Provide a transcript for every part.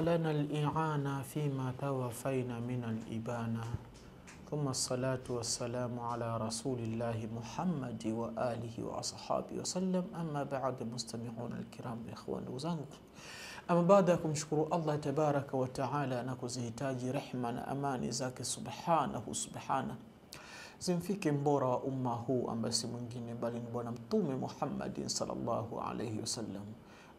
لنا الإعانة فيما توفينا من الإبانة ثم الصلاة والسلام على رسول الله محمد وآله وأصحابه وسلم. أما بعد مستمعون الكرام إخوان وزانك، أما بعدكم شكر الله تبارك وتعالى نكوزهتاجي رحمة أماني زاك سبحانه zimfike mbora wa umma huu ambaye si mwingine bali ni bwana mtume Muhammad sallallahu alayhi wasallam,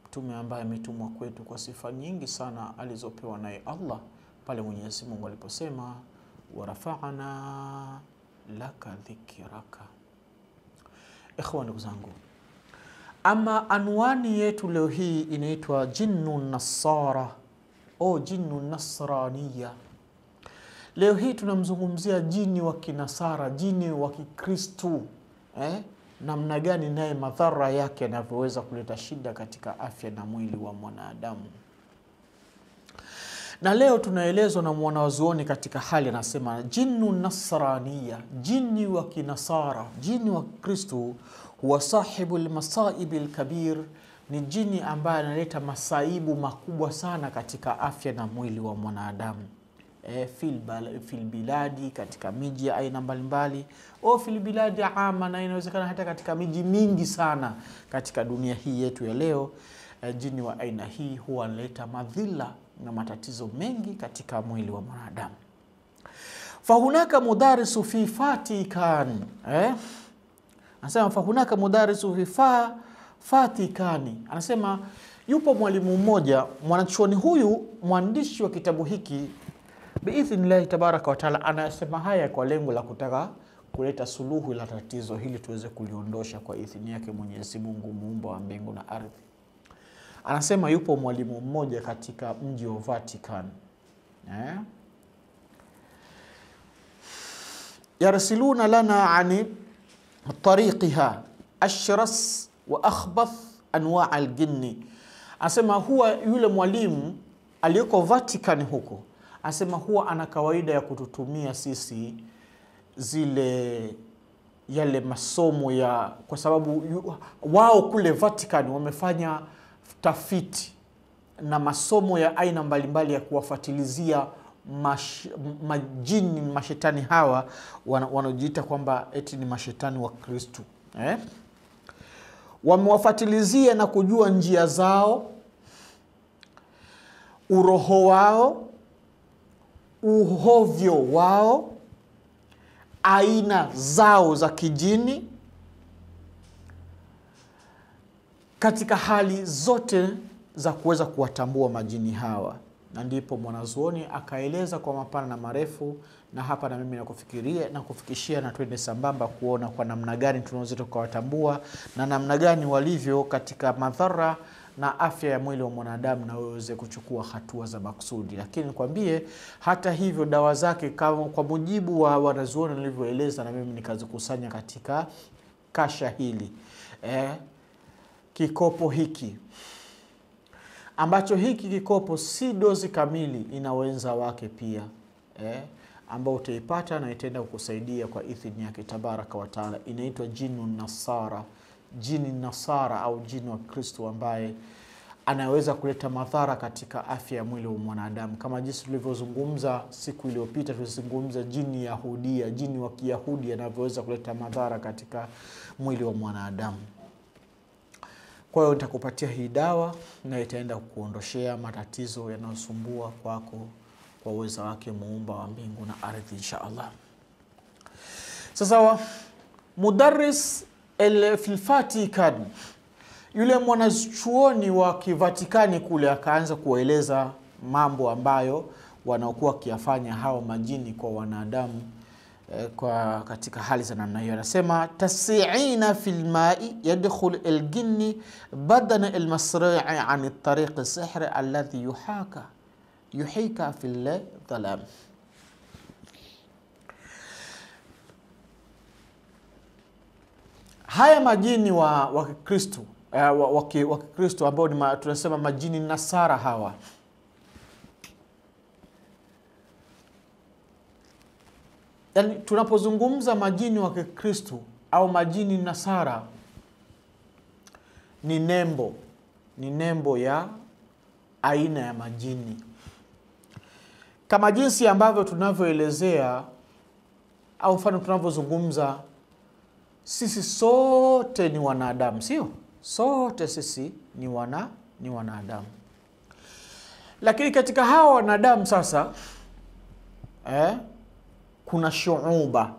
mtume ambaye ametumwa kwetu kwa sifa nyingi sana alizopewa naye Allah pale Mwenyezi Mungu aliposema wa rafa'ana laka dhikraka. Ikhwani zangu, ama anwani yetu leo hii inaitwa Jinnun Nasara au Jinnun Nasraniya. Leo hii tunamzungumzia jini wa kinasara, jini wa kikristu. Namna gani naye madhara yake yanavyoweza kuleta shida katika afya na mwili wa mwanadamu. Na leo tunaelezwa na mwanazuoni katika hali anasema jinnu nasraniya, jini wa kinasara, jini wa kristu, huwa sahibul masaibil kabir, ni jini ambaye analeta masaibu makubwa sana katika afya na mwili wa mwanadamu. Fil biladi, katika miji aina mbalimbali, au fil biladi ama, na inawezekana hata katika miji mingi sana katika dunia hii yetu ya leo. Jini wa aina hii huwa analeta madhila na matatizo mengi katika mwili wa mwanadamu. Fahunaka mudarisu fi fatikan, anasema fahunaka mudarisu fi fatikani. Anasema yupo mwalimu mmoja, mwanachuoni huyu, mwandishi wa kitabu hiki biidhnillahi tabaraka wa taala, anasema haya kwa lengo la kutaka kuleta suluhu la tatizo hili tuweze kuliondosha kwa idhini yake Mwenyezi Mungu muumba wa mbingu na ardhi. Anasema yupo mwalimu mmoja katika mji wa Vatican, yarsiluna lana ani tariqiha ashras wa akhbath anwa' al-jinni. Anasema huwa yule mwalimu aliyoko Vatican huko, anasema huwa ana kawaida ya kututumia sisi yale masomo ya, kwa sababu wao kule Vatican wamefanya tafiti na masomo ya aina mbalimbali ya kuwafatilizia majini, mashetani hawa wanaojiita kwamba eti ni mashetani wa Kristo. Wamewafatilizia na kujua njia zao, uroho wao, uhovyo wao, aina zao za kijini, katika hali zote za kuweza kuwatambua majini hawa. Na ndipo mwanazuoni akaeleza kwa mapana na marefu, na hapa na mimi nakufikishia na twende sambamba kuona kwa namna gani tunaweza tukawatambua na namna gani walivyo katika madhara na afya ya mwili wa mwanadamu, na uweze kuchukua hatua za maksudi. Lakini nikwambie hata hivyo dawa zake kama kwa mujibu wa wanazuoni nilivyoeleza, na mimi nikazikusanya katika kasha hili. Kikopo hiki ambacho hiki kikopo si dozi kamili, ina wenza wake pia ambao utaipata na itaenda kukusaidia kwa idhini yake tabaraka wa taala. Inaitwa Jinnun Nasara, jini nasara au jini wa Kristo ambaye anaweza kuleta madhara katika afya ya mwili wa mwanadamu. Kama jinsi tulivyozungumza siku iliyopita, tulizungumza jini Yahudia, jini wa Kiyahudi anavyoweza kuleta madhara katika mwili wa mwanadamu. Kwa hiyo nitakupatia hii dawa na itaenda kukuondoshea matatizo yanayosumbua kwako kwa uwezo wake muumba wa mbingu na ardhi insha Allah. Sasa mudarris fil Vatican, yule mwanachuoni wa Kivatikani kule, akaanza kueleza mambo ambayo wanaokuwa kiafanya hao majini kwa wanadamu kwa katika hali za namna hiyo. Anasema tasi'ina fil ma'i yadkhul al-jinni badana al-masra'i 'an at-tariq as-sihr alladhi yuhika fil dhalam. Haya majini wa Kristo wa Kristo ambao tunasema majini nasara hawa, yani tunapozungumza majini wa Kristo au majini nasara, ni nembo ya aina ya majini. Kama jinsi ambavyo tunavyoelezea au mfano tunavyozungumza, sisi sote ni wanadamu, sio? Sote sisi ni wanadamu. Lakini katika hawa wanadamu sasa kuna shuuba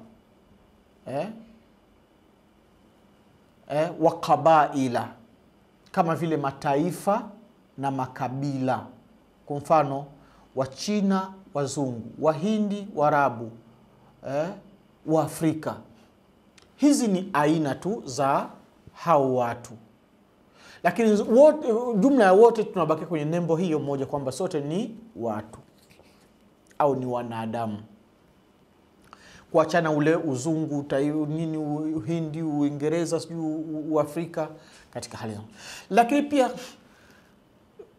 wa qabaila, kama vile mataifa na makabila. Kwa mfano wa China, wazungu, Wahindi, Waarabu, wa Afrika. Hizi ni aina tu za hao watu. Lakini wote, jumla ya wote tunabaki kwenye nembo hiyo moja kwamba sote ni watu au ni wanadamu. Kuachana ule uzungu, nini, Uhindi, Uingereza, Uafrika katika hali hiyo. Lakini pia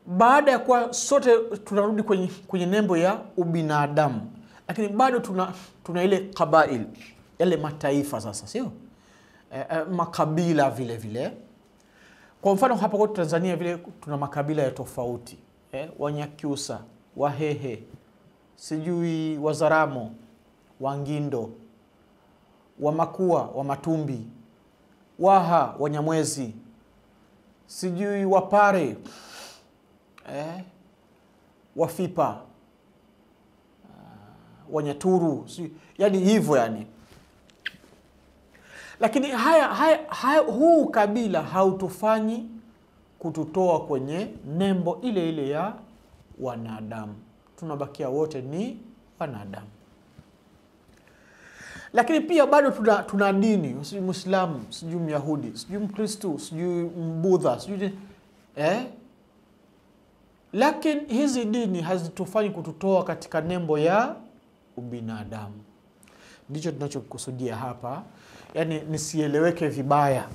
baada ya kuwa sote tunarudi kwenye nembo ya ubinadamu, lakini bado tuna ile kabail, yale mataifa sasa, sio? Makabila vile vile. Kwa mfano hapa kwa Tanzania vile tuna makabila ya tofauti. Wanyakyusa, Wahehe, sijui Wazaramo, Wangindo, Wamakua, Wamatumbi, Waha, Wanyamwezi, sijui Wapare, Wafipa, Wanyaturu, yani hivyo yani. Lakini huu kabila hautufanyi kututoa kwenye nembo ile ile ya wanadamu. Tunabakia wote ni wanadamu. Lakini pia bado tuna dini, sijui Muislamu, sijui Myahudi, sijui Mkristo, sijui Mbudha, sijui lakini hizi dini hazitufanyi kututoa katika nembo ya ubinadamu. Ndicho tunachokusudia hapa. Yani nisieleweke vibaya.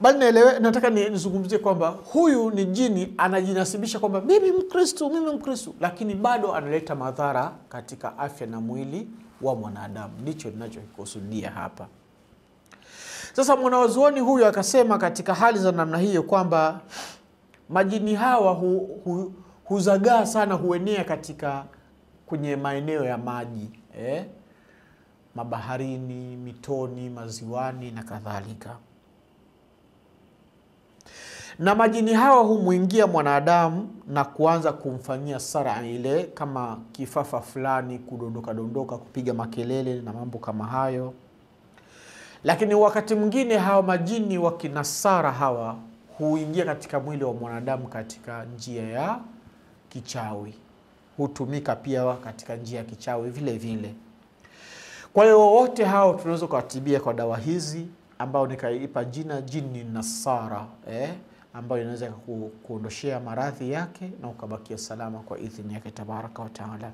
Bali nataka nizungumzie kwamba huyu ni jini anajinasibisha kwamba mimi Mkristo, lakini bado analeta madhara katika afya na mwili wa mwanadamu. Ndicho ninachokusudia hapa. Sasa mwanazuoni huyu akasema katika hali za namna hiyo kwamba majini hawa huzagaa sana, huenea kwenye maeneo ya maji, mabaharini, mitoni, maziwani na kadhalika. Na majini hawa humuingia mwanadamu na kuanza kumfanyia sara ile kama kifafa fulani, kudondoka, kupiga makelele na mambo kama hayo. Lakini wakati mwingine hawa majini wa kinasara hawa huingia katika mwili wa mwanadamu katika njia ya kichawi. Hutumika pia katika njia ya kichawi vile vile. Kwa hiyo wote hao tunaweza kuwatibia kwa dawa hizi ambao nikaipa jina jini nasara, ambayo inaweza kuondoshea maradhi yake na ukabakia salama kwa idhini yake tabaraka wa taala.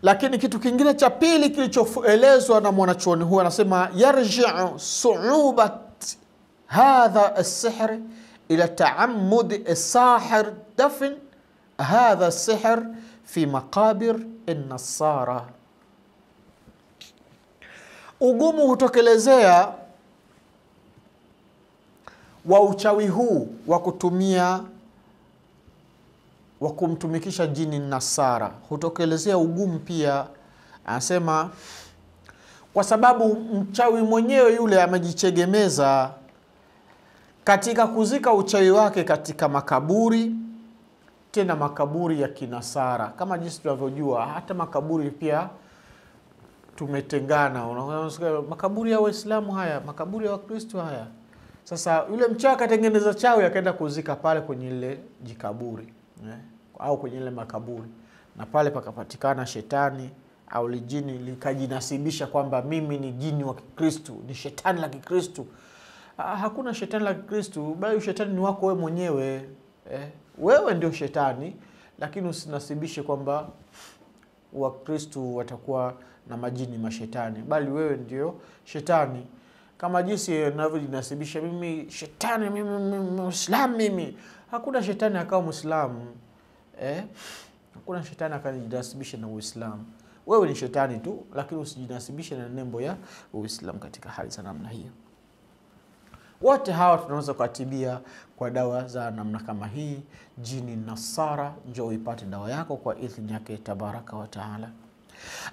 Lakini kitu kingine cha pili kilichoelezwa na mwanachuoni huyu anasema yarji'u su'ubat hadha as-sihr ila ta'ammud as-sahir dafn hadha as-sihr fi maqabir an-nasara. Ugumu hutokelezea wa uchawi huu wa kumtumikisha jini nasara. Hutokelezea ugumu pia, anasema kwa sababu mchawi mwenyewe yule amejichegemeza katika kuzika uchawi wake katika makaburi, tena makaburi ya kinasara. Kama jinsi tunavyojua hata makaburi pia tumetengana. Unaona makaburi ya Waislamu haya, makaburi ya Wakristo haya. Sasa yule mchawi katengeneza chawi akaenda kuzika pale kwenye ile jikaburi, au kwenye ile makaburi, na pale pakapatikana shetani au lijini likajinasibisha kwamba mimi ni jini wa Kikristo, ni shetani la Kikristo. Hakuna shetani la Kikristo, bali shetani ni wako wewe mwenyewe. Wewe ndio shetani, lakini usinasibishe kwamba Wakristo watakuwa na majini mashetani, bali wewe ndio shetani. Kama jinsi ninavyojinasibisha mimi shetani, mimi Muislamu, mimi hakuna shetani akawa Muislamu. Hakuna shetani akajinasibisha na Uislamu. Wewe ni shetani tu, lakini usijinasibishe na nembo ya Uislamu katika hali za namna hiyo. Wote hawa tunaweza kuwatibia kwa dawa za namna kama hii. Jini nasara, njoo ipate dawa yako kwa idhini yake tabaraka wa taala.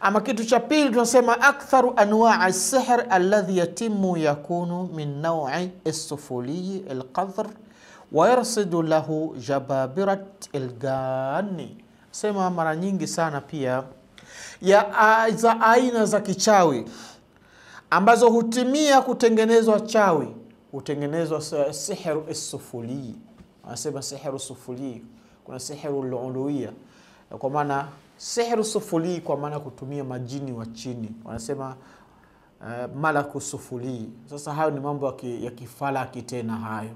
Ama kitu cha pili tunasema aktharu anwa'i as-sihr alladhi yatimu yakunu min naw'i as-sufuli al-qadhr wa yarsidu lahu jababirat al-gani. Sema mara nyingi sana pia za aina za kichawi ambazo hutimia kutengenezwa chawi, hutengenezwa sihru as-sufuli. Anasema sihru sufuli, kuna sihru al-uluwiyya, kwa maana sihru sufuli kwa maana kutumia majini wa chini. Wanasema malaku sufuli. Sasa hayo ni mambo ya kifalaki tena hayo,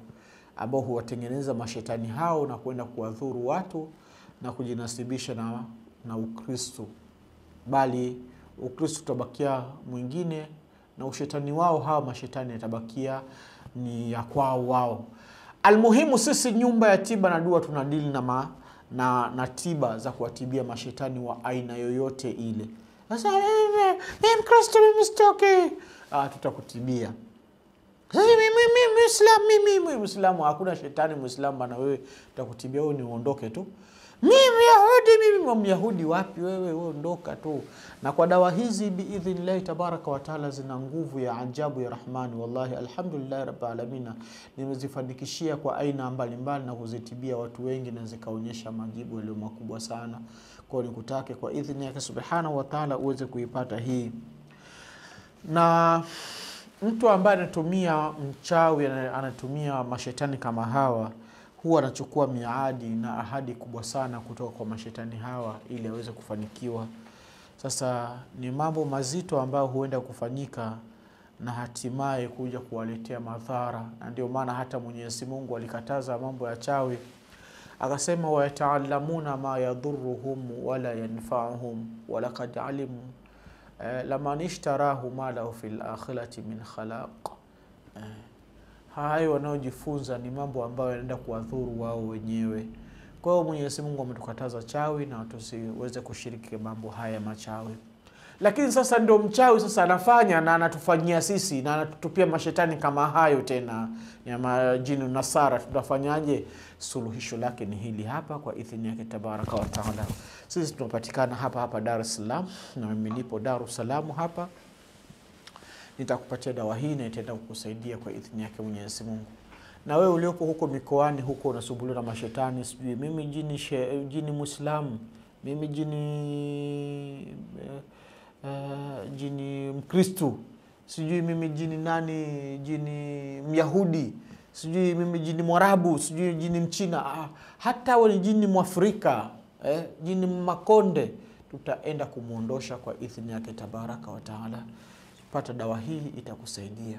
ambao huwatengeneza mashetani hao na kwenda kuwadhuru watu na kujinasibisha na Ukristo, bali Ukristo utabakia mwingine na ushetani wao hawa mashetani yatabakia ni ya kwao wao. Almuhimu sisi nyumba ya tiba na dua tunadili na tiba za kuwatibia mashetani wa aina yoyote ile. Sasa mimi Mkristo mimi sitoki, tutakutibia. Sasa mimi Muislamu, hakuna shetani Muislamu bana wewe, tutakutibia wewe, ni uondoke tu. Mimi Yahudi, Myahudi wapi wewe ondoka tu. Na kwa dawa hizi biidhnillah tabaraka wa taala zina nguvu ya ajabu ya Rahmani. Wallahi alhamdulillah rabbil alamin, nimezifanikishia kwa aina mbalimbali na kuzitibia watu wengi na zikaonyesha majibu yaliyo makubwa sana. Kwa nikutake kwa idhini yake subhanahu wa taala uweze kuipata hii. Na mtu ambaye anatumia mchawi, anatumia mashetani kama hawa, huwa anachukua miadi na ahadi kubwa sana kutoka kwa mashetani hawa ili aweze kufanikiwa. Sasa ni mambo mazito ambayo huenda kufanyika na hatimaye kuja kuwaletea madhara. Na ndio maana hata Mwenyezi Mungu alikataza mambo ya chawi, akasema wa yata'allamuna ma yadhurruhum wala yanfa'uhum wa laqad alimu laman ishtarahu ma lahu fil akhirati min khalaq. Hayo wanaojifunza ni mambo ambayo yanaenda kuwadhuru wao wenyewe. Kwa hiyo Mwenyezi Mungu ametukataza chawi na tusiweze kushiriki mambo haya machawi. Lakini sasa ndio mchawi sasa anafanya na anatufanyia sisi na anatutupia mashetani kama hayo tena ya majini nasara. Tutafanyaje? Suluhisho lake ni hili hapa kwa idhini yake tabaraka wa taala. Sisi tunapatikana hapa Dar es Salaam, na mimi nipo Dar es Salaam hapa. Nitakupatia dawa hii na itaenda kukusaidia kwa idhini yake Mwenyezi Mungu. Na wewe uliopo huko mikoani huko unasumbuliwa na mashetani, sijui mimi jini Muislamu, mimi jini Mkristo, sijui mimi jini nani, jini Myahudi, sijui mimi jini Mwarabu, sijui jini Mchina, hata wewe jini Mwafrika, jini Makonde, tutaenda kumuondosha kwa idhini yake tabaraka wa taala. Pata dawa hii itakusaidia.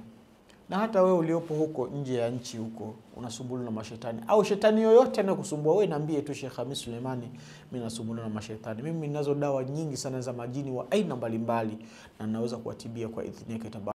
Na hata wewe uliopo huko nje ya nchi huko unasumbuliwa na mashetani au shetani yoyote anakusumbua, wewe niambie tu Sheikh Khamis Suleimani, mimi nasumbuliwa na mashetani. Mimi ninazo dawa nyingi sana za majini wa aina mbalimbali na ninaweza kuwatibia kwa idhini yake.